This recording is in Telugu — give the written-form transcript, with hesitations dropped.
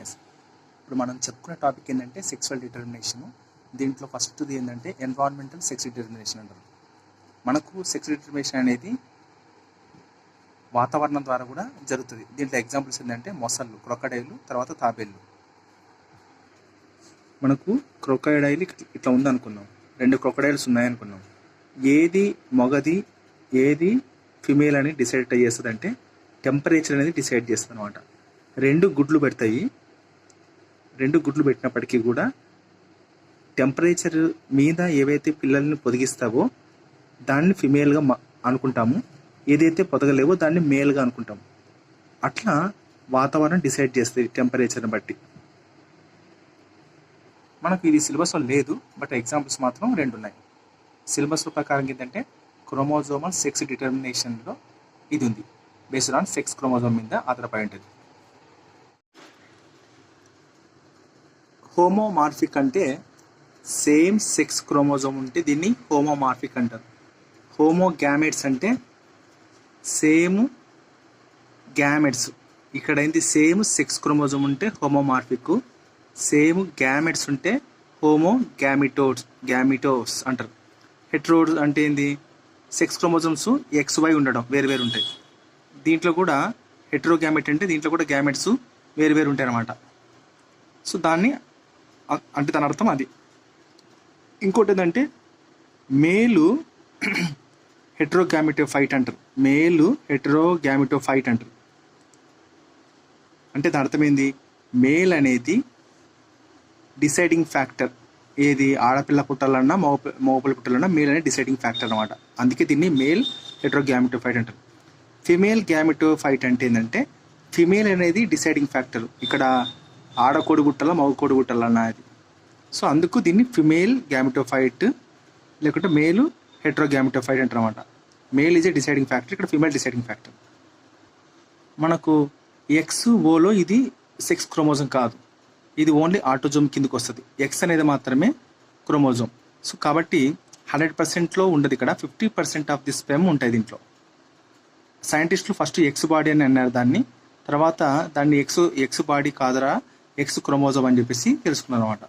ఎస్, ఇప్పుడు మనం చెప్పుకునే టాపిక్ ఏంటంటే సెక్సువల్ డిటర్మినేషన్. దీంట్లో ఫస్ట్ది ఏంటంటే ఎన్విరాన్మెంటల్ సెక్స్ డిటర్మినేషన్ అంటారు. మనకు సెక్స్ డిటర్మినేషన్ అనేది వాతావరణం ద్వారా కూడా జరుగుతుంది. దీంట్లో ఎగ్జాంపుల్స్ ఏంటంటే మొసళ్ళు, క్రొకడైలు, తర్వాత తాబేళ్ళు. మనకు క్రొకడైల్ ఇట్లా ఉందనుకున్నాం, 2 క్రొకడైల్స్ ఉన్నాయనుకున్నాం. ఏది మొగది ఏది ఫిమేల్ అని డిసైడ్ చేస్తుంది అంటే టెంపరేచర్ అనేది డిసైడ్ చేస్తుంది అనమాట. 2 గుడ్లు పెడతాయి. 2 గుడ్లు పెట్టినప్పటికీ కూడా టెంపరేచర్ మీద ఏవైతే పిల్లల్ని పొదిగిస్తావో దాన్ని ఫిమేల్గా అనుకుంటాము, ఏదైతే పొదగలేవో దాన్ని మేల్గా అనుకుంటాము. అట్లా వాతావరణం డిసైడ్ చేస్తుంది టెంపరేచర్ని బట్టి. మనకు ఇది సిలబస్లో లేదు, బట్ ఎగ్జాంపుల్స్ మాత్రం 2 ఉన్నాయి. సిలబస్ ప్రకారం ఏంటంటే క్రోమోజోమల్ సెక్స్ డిటర్మినేషన్లో ఇది ఉంది, బేస్డ్ ఆన్ సెక్స్ క్రోమోజోమ్ మీద ఆధారపడి ఉంటుంది. హోమోమార్ఫిక్ అంటే సేమ్ సెక్స్ క్రోమోజోమ్ ఉంటే దీన్ని హోమోమార్ఫిక్ అంటారు. హోమోగ్యామెట్స్ అంటే సేమ్ గ్యామెట్స్, ఇక్కడ ఏంటి సేమ్ సెక్స్ క్రోమోజోమ్ ఉంటే హోమోమార్ఫిక్, సేమ్ గ్యామెట్స్ ఉంటే గ్యామిటోస్ అంటారు. హెట్రోస్ అంటే ఏంది, సెక్స్ క్రోమోజోమ్స్ XY ఉండడం వేరు ఉంటాయి. దీంట్లో కూడా హెట్రోగ్యామెట్ అంటే దీంట్లో కూడా గ్యామెట్స్ వేరు ఉంటాయి అన్నమాట. సో దాన్ని అంటే దాని అర్థం అది. ఇంకోటి ఏంటంటే మేలు హెట్రోగ్యామిటోఫైట్ అంటారు. మేలు హెట్రోగ్యామిటోఫైట్ అంటారు. అంటే దాని అర్థం ఏంది, మేల్ అనేది డిసైడింగ్ ఫ్యాక్టర్, ఏది ఆడపిల్ల పుట్టాలన్నా మగపిల్ల పుట్టాలన్నా మేల్ అనేది డిసైడింగ్ ఫ్యాక్టర్ అనమాట. అందుకే దీన్ని మేల్ హెట్రోగ్యామిటోఫైట్ అంటారు. ఫిమేల్ గ్యామిటోఫైట్ అంటే ఏంటంటే ఫిమేల్ అనేది డిసైడింగ్ ఫ్యాక్టర్, ఇక్కడ ఆడకోడి పుట్టాలా మగ కోడి పుట్టాలన్నా అది. సో అందుకు దీన్ని ఫిమేల్ గ్యామిటోఫైట్ లేకుంటే మేలు హెట్రోగ్యామిటోఫైట్ అంటారు అనమాట. Male is a deciding factor, ఇక్కడ ఫిమేల్ డిసైడింగ్ ఫ్యాక్టర్. మనకు XOలో ఇది సెక్స్ క్రోమోజోమ్ కాదు, ఇది ఓన్లీ ఆటోజోమ్ కిందకు వస్తుంది. X అనేది మాత్రమే క్రోమోజోమ్. సో కాబట్టి 100%లో ఉండదు, ఇక్కడ 50% ఆఫ్ ది స్పెమ్ ఉంటాయి దీంట్లో. సైంటిస్టులు ఫస్ట్ X బాడీ అని అన్నారు దాన్ని, తర్వాత దాన్ని ఎక్స్ బాడీ కాదరా X క్రోమోజోమ్ అని చెప్పేసి తెలుసుకున్నారు అనమాట.